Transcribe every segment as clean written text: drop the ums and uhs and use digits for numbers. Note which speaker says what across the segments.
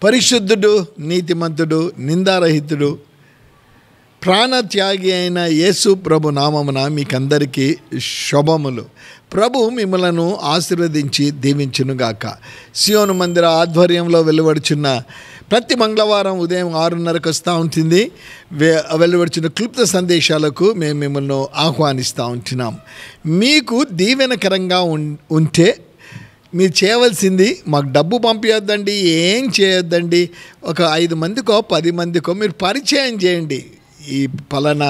Speaker 1: పరిశుద్ధుడు, నీతిమంతుడు, నిందారహితుడు, ప్రాణత్యాగి అయిన యేసు ప్రభు నామమున మీకందరికీ శుభములు. ప్రభు మిమ్మలను ఆశీర్వదించి దీవించునుగాక. సియోను మందిర ఆధ్వర్యంలో వెలువడుచున్న ప్రతి మంగళవారం ఉదయం 6:30కు వస్తూ ఉంటుంది. వెలువడుచున్న క్లుప్త సందేశాలకు మేము మిమ్మల్ని ఆహ్వానిస్తూ ఉంటున్నాం. మీకు దీవెనకరంగా ఉంటే మీరు చేయవలసింది, మాకు డబ్బు పంపించొద్దండి, ఏం చేయొద్దండి. ఒక 5 మందికో 10 మందికో మీరు పరిచయం చేయండి. ఈ పలానా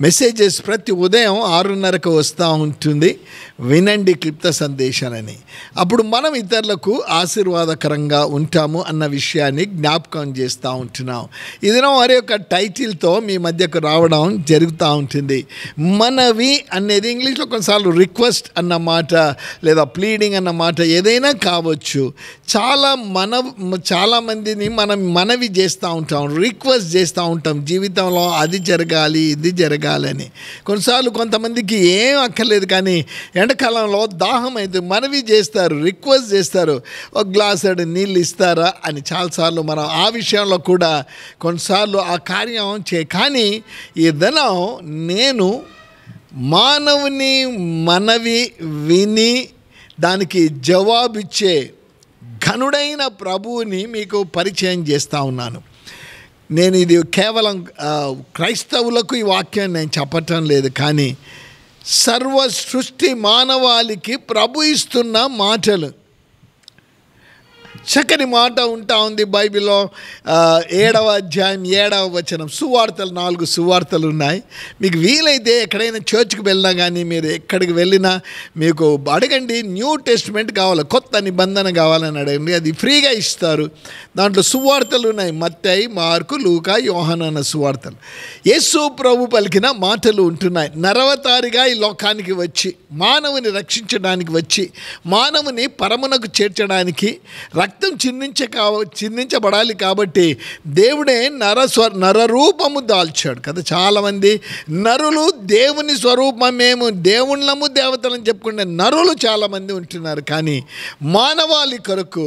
Speaker 1: మెసేజెస్ ప్రతి ఉదయం 6:30కు వస్తూ ఉంటుంది, వినండి క్లుప్త సందేశాలని. అప్పుడు మనం ఇతరులకు ఆశీర్వాదకరంగా ఉంటాము అన్న విషయాన్ని జ్ఞాపకం చేస్తూ ఉంటున్నాం. ఇది వారి యొక్క టైటిల్తో మీ మధ్యకు రావడం జరుగుతూ ఉంటుంది. మనవి అనేది ఇంగ్లీష్లో కొన్నిసార్లు రిక్వెస్ట్ అన్న మాట లేదా ప్లీడింగ్ అన్న మాట ఏదైనా కావచ్చు. చాలామందిని మనం మనవి చేస్తూ ఉంటాం, రిక్వెస్ట్ చేస్తూ ఉంటాం. జీవితంలో అది జరగాలి, ఇది జరగాలని. కొన్నిసార్లు కొంతమందికి ఏం అక్కర్లేదు, కానీ ఎండాకాలంలో దాహం అయితే మనవి చేస్తారు, రిక్వెస్ట్ చేస్తారు, ఒక గ్లాసుడు నీళ్ళు ఇస్తారా అని. చాలాసార్లు మనం ఆ విషయంలో కూడా కొన్నిసార్లు ఆ కార్యం కానీ ఈ దినం నేను మానవుని మనవి విని దానికి జవాబిచ్చే ఘనుడైన ప్రభువుని మీకు పరిచయం చేస్తూ ఉన్నాను. నేను ఇది కేవలం క్రైస్తవులకు ఈ వాక్యాన్ని నేను చెప్పటం లేదు, కానీ సర్వ సృష్టి మానవాళికి ప్రభు ఇస్తున్న మాటలు. చక్కని మాట ఉంటా ఉంది బైబిల్లో. 7వ అధ్యాయం 7వ వచనం. సువార్తలు 4 సువార్తలు ఉన్నాయి. మీకు వీలైతే ఎక్కడైనా చర్చ్కి వెళ్ళినా కానీ, మీరు ఎక్కడికి వెళ్ళినా మీకు అడగండి, న్యూ టెస్ట్మెంట్ కావాలి, కొత్త నిబంధన కావాలని అడగండి, అది ఫ్రీగా ఇస్తారు. దాంట్లో సువార్తలు ఉన్నాయి, మత్తయి, మార్కు, లూకా, యోహాను అన్న సువార్తలు. యేసు ప్రభు పలికిన మాటలు ఉంటున్నాయి. నరవతారిగా ఈ లోకానికి వచ్చి మానవుని రక్షించడానికి వచ్చి మానవుని పరమునకు చేర్చడానికి రక్తం చిందించబడాలి కాబట్టి దేవుడే నరరూపము దాల్చాడు కదా. చాలామంది నరులు దేవుని స్వరూపమేమో, దేవుళ్ళము దేవతలను చెప్పుకునే నరులు చాలామంది ఉంటున్నారు. కానీ మానవాళి కొరకు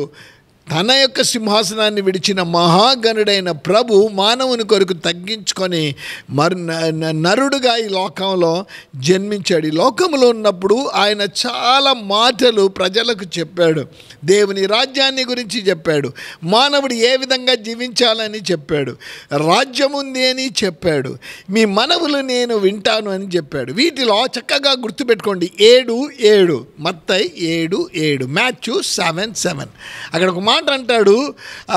Speaker 1: తన యొక్క సింహాసనాన్ని విడిచిన మహాగణుడైన ప్రభు మానవుని కొరకు తగ్గించుకొని నరుడుగా ఈ లోకంలో జన్మించాడు. ఈ లోకంలో ఉన్నప్పుడు ఆయన చాలా మాటలు ప్రజలకు చెప్పాడు. దేవుని రాజ్యాన్ని గురించి చెప్పాడు, మానవుడు ఏ విధంగా జీవించాలని చెప్పాడు, రాజ్యం ఉంది అని చెప్పాడు, మీ మనవులు నేను వింటాను అని చెప్పాడు. వీటిలో చక్కగా గుర్తుపెట్టుకోండి, 7:7 మత్తయి 7:7, మాథ్యూ 7:7. అక్కడ ఒక మాట అంటాడు,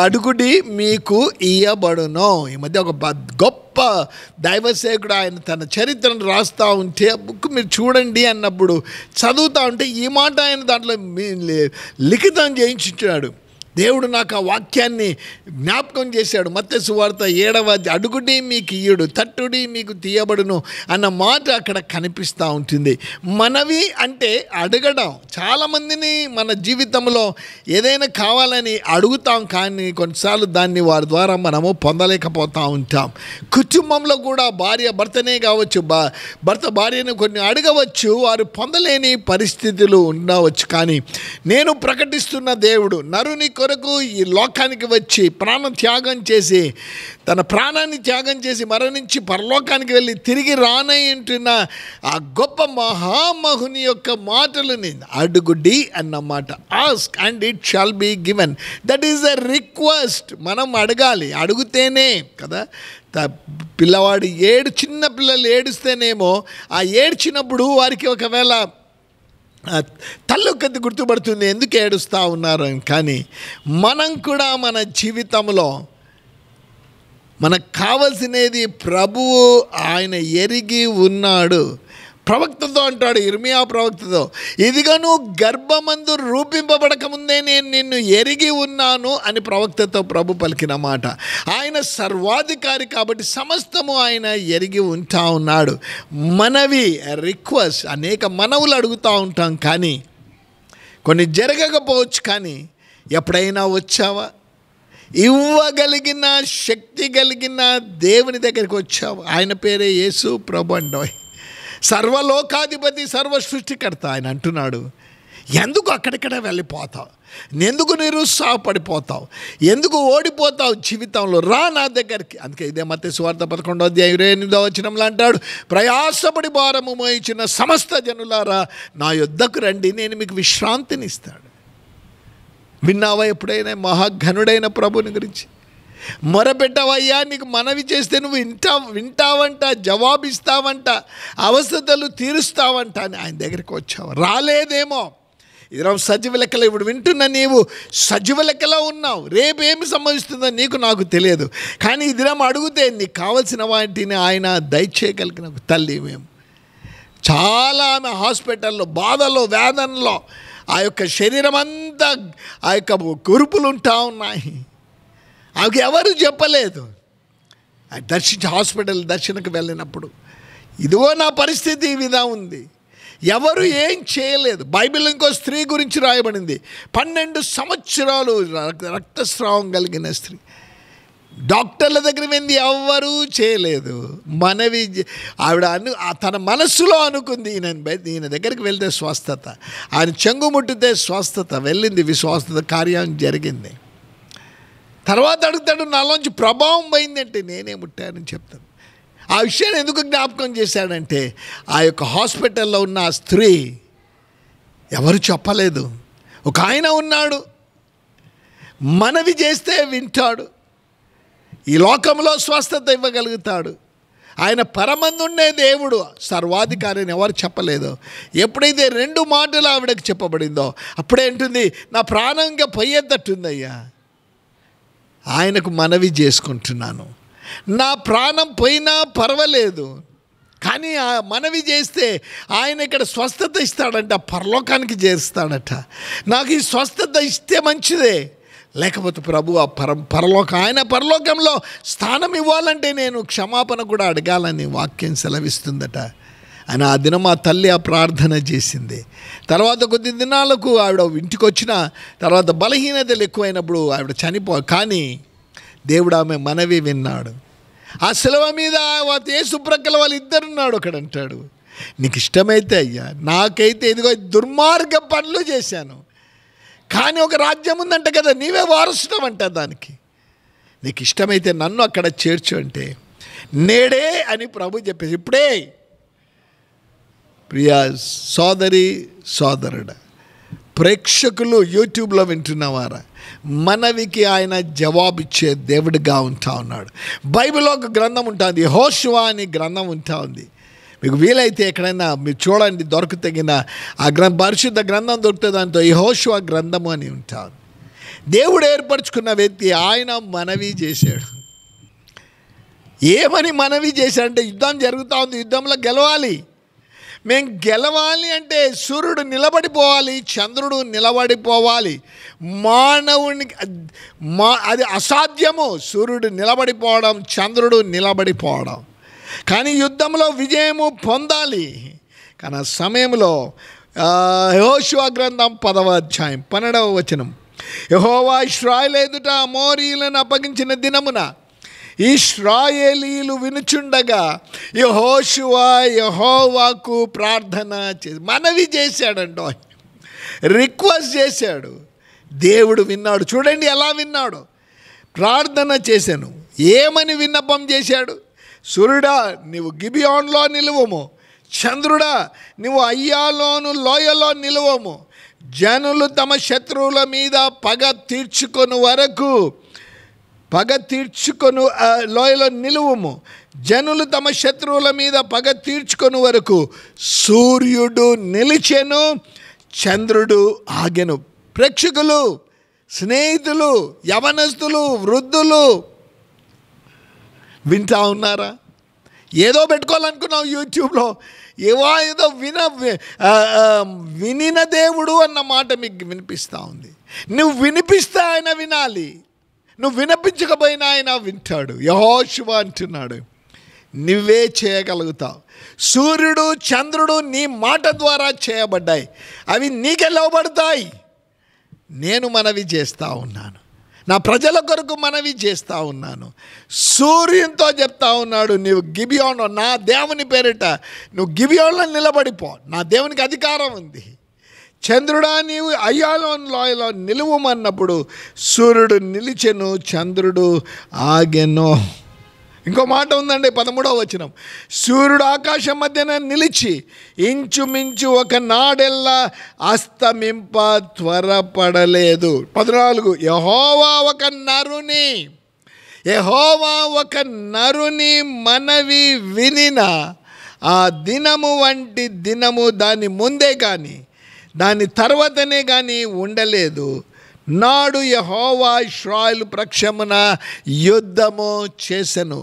Speaker 1: అడుగుడి మీకు ఇయ్యబడును. ఈ మధ్య ఒక గొప్ప దైవసేవకుడు ఆయన తన చరిత్రను రాస్తూ ఉంటే, బుక్ మీరు చూడండి అన్నప్పుడు చదువుతూ ఉంటే ఈ మాట ఆయన దాంట్లో లిఖితం చేయించాడు. దేవుడు నాకు ఆ వాక్యాన్ని జ్ఞాపకం చేశాడు. మత్తయి సువార్త 7వ అడుగుడి మీకు ఇయ్యుడు, తట్టుడి మీకు తీయబడును అన్న మాట అక్కడ కనిపిస్తూ ఉంటుంది. మనవి అంటే అడగడం. చాలామందిని మన జీవితంలో ఏదైనా కావాలని అడుగుతాం, కానీ కొన్నిసార్లు దాన్ని వారి ద్వారా మనము పొందలేకపోతూ ఉంటాం. కుటుంబంలో కూడా భార్య భర్తనే కావచ్చు, భర్త భార్యను కొన్ని అడగవచ్చు, వారు పొందలేని పరిస్థితులు ఉండవచ్చు. కానీ నేను ప్రకటిస్తున్న దేవుడు నరుని కొరకు ఈ లోకానికి వచ్చి ప్రాణం త్యాగం చేసి, తన ప్రాణాన్ని త్యాగం చేసి మరణించి పరలోకానికి వెళ్ళి తిరిగి రానంటున్న ఆ గొప్ప మహామహుని యొక్క మాటలని అడుగుడి అన్నమాట. Ask and it shall be given. That is the request. మనం అడగాలి, అడుగుతేనే కదా. పిల్లవాడు చిన్న పిల్లలు ఏడుస్తేనేమో ఆ ఏడ్చినప్పుడు వారికి ఒకవేళ తల్లొక్కది గుర్తుపడుతుంది ఎందుకు ఏడుస్తూ ఉన్నారు అని. కానీ మనం కూడా మన జీవితంలో మనకు కావలసినది ప్రభువు ఆయన ఎరిగి ఉన్నాడు. ప్రవక్తతో అంటాడు, ఇర్మియా ప్రవక్తతో, ఇదిగో నువ్వు గర్భమందు రూపింపబడక ముందే నేను నిన్ను ఎరిగి ఉన్నాను అని ప్రవక్తతో ప్రభు పలికిన మాట. ఆయన సర్వాధికారి కాబట్టి సమస్తము ఆయన ఎరిగి ఉంటా ఉన్నాడు. మనవి, రిక్వెస్ట్, అనేక మనవులు అడుగుతూ ఉంటాం, కానీ కొన్ని జరగకపోవచ్చు. కానీ ఎప్పుడైనా వచ్చావా? ఇవ్వగలిగిన శక్తి కలిగిన దేవుని దగ్గరికి వచ్చావా? ఆయన పేరే యేసు ప్రభు అండోయ్. సర్వలోకాధిపతి, సర్వ సృష్టికర్త ఆయన అంటున్నాడు, ఎందుకు అక్కడిక్కడ వెళ్ళిపోతావు? ఎందుకు నిరుత్సాహపడిపోతావు? ఎందుకు ఓడిపోతావు జీవితంలో? రా నా దగ్గరికి. అందుకే ఇదే మత్తయి సువార్త 11:28 అంటాడు, ప్రయాసపడి భారము మోయించిన సమస్త జనులారా నా యొద్దకు రండి, నేను మీకు విశ్రాంతినిస్తాడు. విన్నావా ఎప్పుడైనా మహాఘనుడైన ప్రభుని గురించి? మొరపెట్టవయ్యా, నీకు మనవి చేస్తే నువ్వు వింటావంట, జవాబిస్తావంట, అవసరతలు తీరుస్తావంట అని ఆయన దగ్గరికి వచ్చావు. రాలేదేమో. ఇది సజీవ లెక్కలో ఇప్పుడు వింటున్న నీవు సజీవ లెక్కలో ఉన్నావు. రేపు ఏమి సంభవిస్తుందో నీకు నాకు తెలియదు. కానీ ఈ దినం అడిగితే నీకు కావలసిన వాటిని ఆయన దయచేయగలిగిన తల్లి. మేము చాలా ఆమె హాస్పిటల్లో బాధలో వేదనలో ఆ యొక్క శరీరం అంతా ఆ యొక్క కురుపులు ఉంటా ఉన్నాయి. ఆమెకు ఎవరు చెప్పలేదు. హాస్పిటల్ దర్శనకు వెళ్ళినప్పుడు ఇదిగో నా పరిస్థితి ఈ విధంగా ఉంది, ఎవరు ఏం చేయలేదు. బైబిల్ ఇంకో స్త్రీ గురించి రాయబడింది, 12 సంవత్సరాలు రక్తస్రావం కలిగిన స్త్రీ. డాక్టర్ల దగ్గర వెళ్ళి ఎవ్వరూ చేయలేదు. మనవి ఆవిడ తన మనస్సులో అనుకుంది, ఈయన దగ్గరికి వెళ్తే స్వస్థత, ఆయన చెంగు ముట్టితే స్వస్థత. వెళ్ళింది, విశ్వాసత కార్యం జరిగింది. తర్వాత అడుగుతాడు, నాలోంచి ప్రభావం పోయిందంటే నేనే ముట్టానని చెప్తాను. ఆ విషయాన్ని ఎందుకు జ్ఞాపకం చేశాడంటే ఆ యొక్క హాస్పిటల్లో ఉన్న ఆ స్త్రీ ఎవరు చెప్పలేదు. ఒక ఆయన ఉన్నాడు, మనవి చేస్తే వింటాడు, ఈ లోకంలో స్వస్థత ఇవ్వగలుగుతాడు. ఆయన పరమందుండే దేవుడు, సర్వాధికారి అని ఎవరు చెప్పలేదు. ఎప్పుడైతే 2 మాటలు ఆవిడకి చెప్పబడిందో అప్పుడేంటుంది, నా ప్రాణం ఇంకా పోయేటట్టుందయ్యా, ఆయనకు మనవి చేసుకుంటున్నాను, నా ప్రాణం పోయినా పర్వాలేదు, కానీ ఆ మనవి చేస్తే ఆయన ఇక్కడ స్వస్థత ఇస్తాడంట, పరలోకానికి చేరుస్తాడట. నాకు ఈ స్వస్థత ఇస్తే మంచిదే, లేకపోతే ప్రభు ఆ ఆయన పరలోకంలో స్థానం ఇవ్వాలంటే నేను క్షమాపణ కూడా అడగాలని వాక్యం సెలవిస్తుందట. అని ఆ దినం ఆ తల్లి ఆ ప్రార్థన చేసింది. తర్వాత కొద్ది దినాలకు ఆవిడ ఇంటికి వచ్చిన తర్వాత బలహీనతలు ఎక్కువైనప్పుడు ఆవిడ కానీ దేవుడు ఆమె మనవి విన్నాడు. ఆ శిలువ మీద యేసు ప్రక్కల వాళ్ళు ఇద్దరున్నాడు. ఒకడంటాడు, నీకు ఇష్టమైతే అయ్యా, నాకైతే ఇదిగో దుర్మార్గ పనులు చేశాను, కానీ ఒక రాజ్యం ఉందంట కదా, నీవే వారసుడం అంట, దానికి నీకు ఇష్టమైతే నన్ను అక్కడ చేర్చు అంటే నేడే అని ప్రభు చెప్పేసి. ఇప్పుడే ప్రియా సోదరి సోదరుడు, ప్రేక్షకులు యూట్యూబ్లో వింటున్నవారా, మనవికి ఆయన జవాబిచ్చే దేవుడిగా ఉంటా ఉన్నాడు. బైబిల్లో ఒక గ్రంథం ఉంటుంది, యెహోషువ అని గ్రంథం ఉంటా ఉంది. మీకు వీలైతే ఎక్కడైనా మీరు చూడండి, దొరకతగిన ఆ పరిశుద్ధ గ్రంథం దొరికితే దాంతో యెహోషువ గ్రంథము అని ఉంటాను. దేవుడు ఏర్పరచుకున్న వ్యక్తి, ఆయన మనవి చేశాడు. ఏమని మనవి చేశాడంటే, యుద్ధం జరుగుతూ ఉంది, యుద్ధంలో గెలవాలి. మేము గెలవాలి అంటే సూర్యుడు నిలబడిపోవాలి, చంద్రుడు నిలబడిపోవాలి. మానవునికి అది అసాధ్యము, సూర్యుడు నిలబడిపోవడం, చంద్రుడు నిలబడిపోవడం. కానీ యుద్ధంలో విజయము పొందాలి. కానీ ఆ సమయంలో యెహోషువ గ్రంథం 10వ అధ్యాయం 12వ వచనం, యెహోవా ఇశ్రాయేలు ఎదుట అమోరీయులను అప్పగించిన దినమున ఇశ్రాయేలీయులు వినుచుండగా యెహోషువ యెహోవాకు ప్రార్థన మనవి చేశాడంట, రిక్వెస్ట్ చేశాడు. దేవుడు విన్నాడు. చూడండి ఎలా విన్నాడు. ప్రార్థన చేశాను. ఏమని విన్నపం చేశాడు? సూర్యుడా నీవు గిబియోన్లో నిలువము, చంద్రుడా నువ్వు అయ్యాలోను లోయలో నిలువము, జనులు తమ శత్రువుల మీద పగ తీర్చుకొని వరకు లోయలో నిలువము, జనులు తమ శత్రువుల మీద పగ తీర్చుకొని వరకు సూర్యుడు నిలిచెను, చంద్రుడు ఆగెను. ప్రేక్షకులు, స్నేహితులు, యవనస్తులు, వృద్ధులు వింటా ఉన్నారా? ఏదో పెట్టుకోవాలనుకున్నావు యూట్యూబ్లో, ఏదో వినిన దేవుడు అన్న మాట మీకు వినిపిస్తూ ఉంది. నువ్వు వినిపిస్తే ఆయన వినాలి, నువ్వు వినిపించకపోయినా ఆయన వింటాడు. యెహోషువ అంటున్నాడు, నువ్వే చేయగలుగుతావు. సూర్యుడు చంద్రుడు నీ మాట ద్వారా చేయబడ్డాయి, అవి నీకే లోబడతాయి. నేను మనవి చేస్తూ ఉన్నాను, నా ప్రజల కొరకు మనవి చేస్తూ ఉన్నాను. సూర్యునితో చెప్తా ఉన్నాడు, నీవు గిబియోను నా దేవుని పేరిట నువ్వు గిబియోన్లో నిలబడిపో, నా దేవునికి అధికారం ఉంది. చంద్రుడా నీవు అయ్యాలోన్ లోయలో నిలువమన్నప్పుడు సూర్యుడు నిలిచెను, చంద్రుడు ఆగెను. ఇంకో మాట ఉందండి 13వ వచనం. సూర్యుడు ఆకాశం మధ్యన నిలిచి ఇంచుమించు ఒక నాడెల్లా అస్తమింప త్వరపడలేదు. 14 యెహోవా ఒక నరుని మనవి వినిన ఆ దినము వంటి దినము దాని ముందే కానీ దాని తర్వాతనే కానీ ఉండలేదు. నాడు యెహోవా ఇశ్రాయేలు పక్షమున యుద్ధము చేసెను.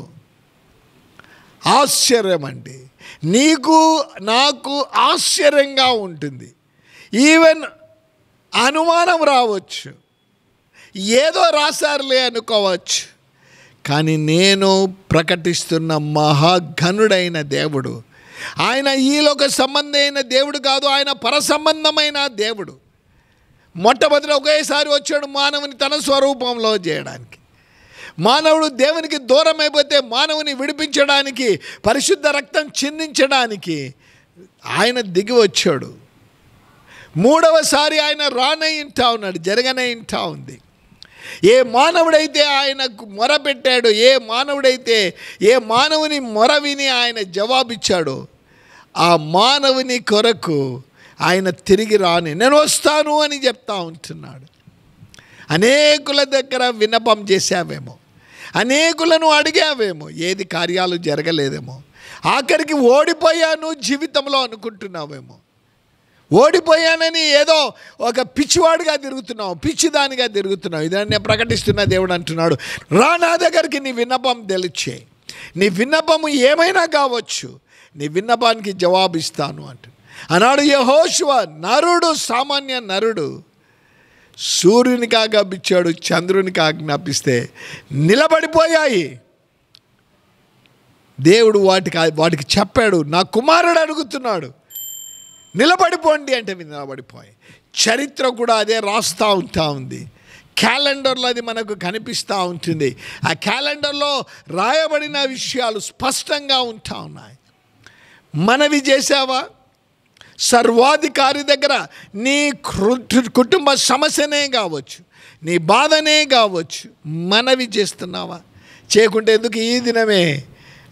Speaker 1: ఆశ్చర్యం అండి, నీకు నాకు ఆశ్చర్యంగా ఉంటుంది. ఈవెన్ అనుమానం రావచ్చు, ఏదో రాశారులే అనుకోవచ్చు. కానీ నేను ప్రకటిస్తున్న మహాఘనుడైన దేవుడు, ఆయన ఈలోక సంబంధమైన దేవుడు కాదు, ఆయన పరసంబంధమైన దేవుడు. మొట్టమొదటి ఒకేసారి వచ్చాడు మానవుని తన స్వరూపంలో చేయడానికి. మానవుడు దేవునికి దూరం అయిపోతే మానవుని విడిపించడానికి, పరిశుద్ధ రక్తం చిందించడానికి ఆయన దిగి వచ్చాడు. మూడవసారి ఆయన రానే ఇంటా ఉన్నాడు, జరగనే ఇంటా ఉంది. ఏ మానవుడైతే ఆయనకు మొరపెట్టాడో, ఏ మానవుని మొర విని ఆయన జవాబిచ్చాడో, ఆ మానవుని కొరకు ఆయన తిరిగి రాని నేను వస్తాను అని చెప్తా ఉంటున్నాడు. అనేకుల దగ్గర విన్నపం చేశావేమో, అనేకులను అడిగావేమో, ఏది కార్యాలు జరగలేదేమో, ఆఖరికి ఓడిపోయాను జీవితంలో అనుకుంటున్నావేమో. ఓడిపోయానని ఏదో ఒక పిచ్చివాడిగా తిరుగుతున్నావు, పిచ్చిదానిగా తిరుగుతున్నావు. ఇదని నేను ప్రకటిస్తున్న దేవుడు అంటున్నాడు, రా నా దగ్గరికి, నీ విన్నపం తెలిచే. నీ విన్నపము ఏమైనా కావచ్చు, నీ విన్నపానికి జవాబిస్తాను అంటు అన్నాడు యెహోషువ. నరుడు, సామాన్య నరుడు సూర్యునికి ఆజ్ఞాపించాడు, చంద్రునికి ఆజ్ఞాపిస్తే నిలబడిపోయాయి. దేవుడు వాటికి చెప్పాడు, నా కుమారుడు అడుగుతున్నాడు నిలబడిపోండి అంటే నిలబడిపోయి. చరిత్ర కూడా అదే రాస్తూ ఉంది. క్యాలెండర్లో అది మనకు కనిపిస్తూ ఉంటుంది. ఆ క్యాలెండర్లో రాయబడిన విషయాలు స్పష్టంగా ఉంటా ఉన్నాయి. మనవి చేసావా? సర్వాధికారి దగ్గర నీ కుటుంబ సమస్యనే కావచ్చు, నీ బాధనే కావచ్చు, మనవి చేస్తున్నావా? చేయకుంటే ఎందుకు ఈ దినమే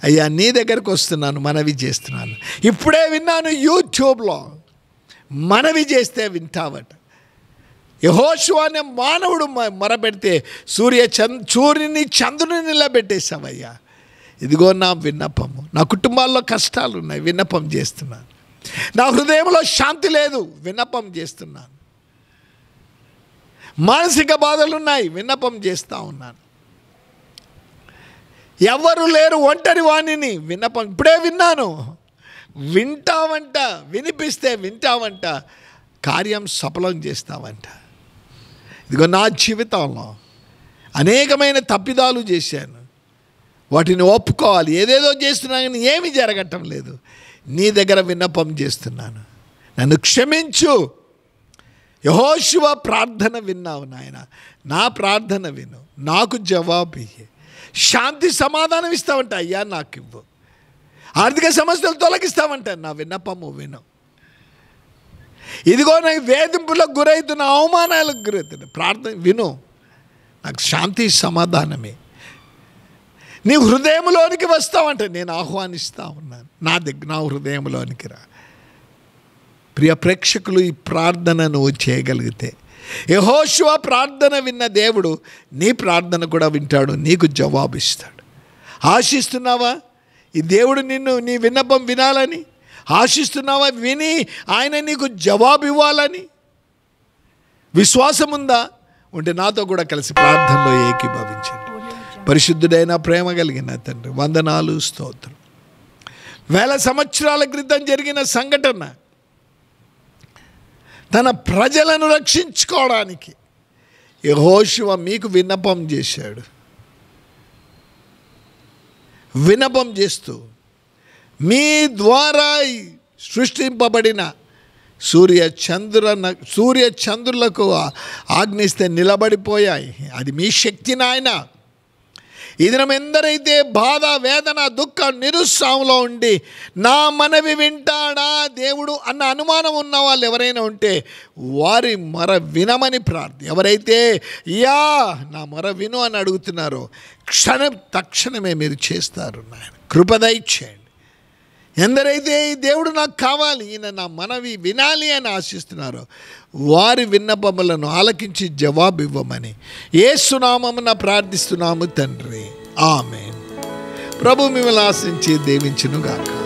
Speaker 1: అయ్యా నీ దగ్గరకు వస్తున్నాను, మనవి చేస్తున్నాను. ఇప్పుడే విన్నాను యూట్యూబ్లో, మనవి చేస్తే వింటావట. యెహోషువ అనే మానవుడు మొరపెడితే సూర్యుని చంద్రుని నిలబెట్టేశావయ్యా. ఇదిగో నా విన్నపము. నా కుటుంబాల్లో కష్టాలు ఉన్నాయి, విన్నపం చేస్తున్నాను. నా హృదయంలో శాంతి లేదు, విన్నపం చేస్తున్నాను. మానసిక బాధలు ఉన్నాయి, విన్నపం చేస్తూ ఉన్నాను. ఎవరు లేరు, ఒంటరి వాణిని, విన్నపం ఇప్పుడే విన్నాను. వింటావంట, వినిపిస్తే వింటావంట, కార్యం సఫలం చేస్తావంట. ఇదిగో నా జీవితంలో అనేకమైన తప్పిదాలు చేశాను, వాటిని ఒప్పుకోవాలి. ఏదేదో చేస్తున్నా కానీ ఏమీ జరగటం లేదు. నీ దగ్గర విన్నపం చేస్తున్నాను, నన్ను క్షమించు. యెహోషువ ప్రార్థన విన్నావు నాయన, నా ప్రార్థన విను, నాకు జవాబు ఇయ్యి. శాంతి సమాధానం ఇస్తావంట, అయ్యా నాకు ఇవ్వు. ఆర్థిక సమస్యలు తొలగిస్తావంట, నా విన్నపము విను. ఇదిగో నాకు వేధింపులకు గురవుతున్న, అవమానాలకు గురవుతున్నా, ప్రార్థన విను, నాకు శాంతి సమాధానమే. నీ హృదయంలోనికి వస్తావంట, నేను ఆహ్వానిస్తూ ఉన్నాను. నా హృదయంలోనికి రా. ప్రియ ప్రేక్షకులు, ఈ ప్రార్థన నువ్వు చేయగలిగితే, యెహోషువ ప్రార్థన విన్న దేవుడు నీ ప్రార్థన కూడా వింటాడు, నీకు జవాబిస్తాడు. ఆశిస్తున్నావా ఈ దేవుడు నీ విన్నపం వినాలని? ఆశిస్తున్నావా విని ఆయన నీకు జవాబు ఇవ్వాలని? విశ్వాసం ఉందా? ఉంటే నాతో కూడా కలిసి ప్రార్థనలో ఏకీభవించండి. పరిశుద్ధుడైన ప్రేమ కలిగిన తండ్రి, వందనాలు, స్తోత్రం. 1000 సంవత్సరాల క్రితం జరిగిన సంఘటన తన ప్రజలను రక్షించుకోవడానికి యెహోషువ మీకు విన్నపం చేశాడు. విన్నపం చేస్తూ మీ ద్వారా సృష్టింపబడిన సూర్య చంద్రులకు ఆజ్ఞిస్తే నిలబడిపోయాయి. అది మీ శక్తి నాయన. ఈ దినం ఎందరైతే బాధ, వేదన, దుఃఖం, నిరుత్సాహంలో ఉండి నా మనవి వింటాడా దేవుడు అన్న అనుమానం ఉన్న వాళ్ళు ఎవరైనా ఉంటే వారి మొర వినమని ఎవరైతే యా నా మొర విను అని అడుగుతున్నారో తక్షణమే మీరు చేస్తారు. నాయన కృప దయచేయండి. ఎందరైతే ఈ దేవుడు నాకు కావాలి, ఈయన నా మనవి వినాలి అని ఆశిస్తున్నారో వారి విన్నపములను ఆలకించి జవాబు ఇవ్వమని యేసు నామమున ప్రార్థిస్తున్నాము తండ్రి. ఆమేన్. ప్రభు మిమ్మల్ని ఆశించి దీవించును గాక.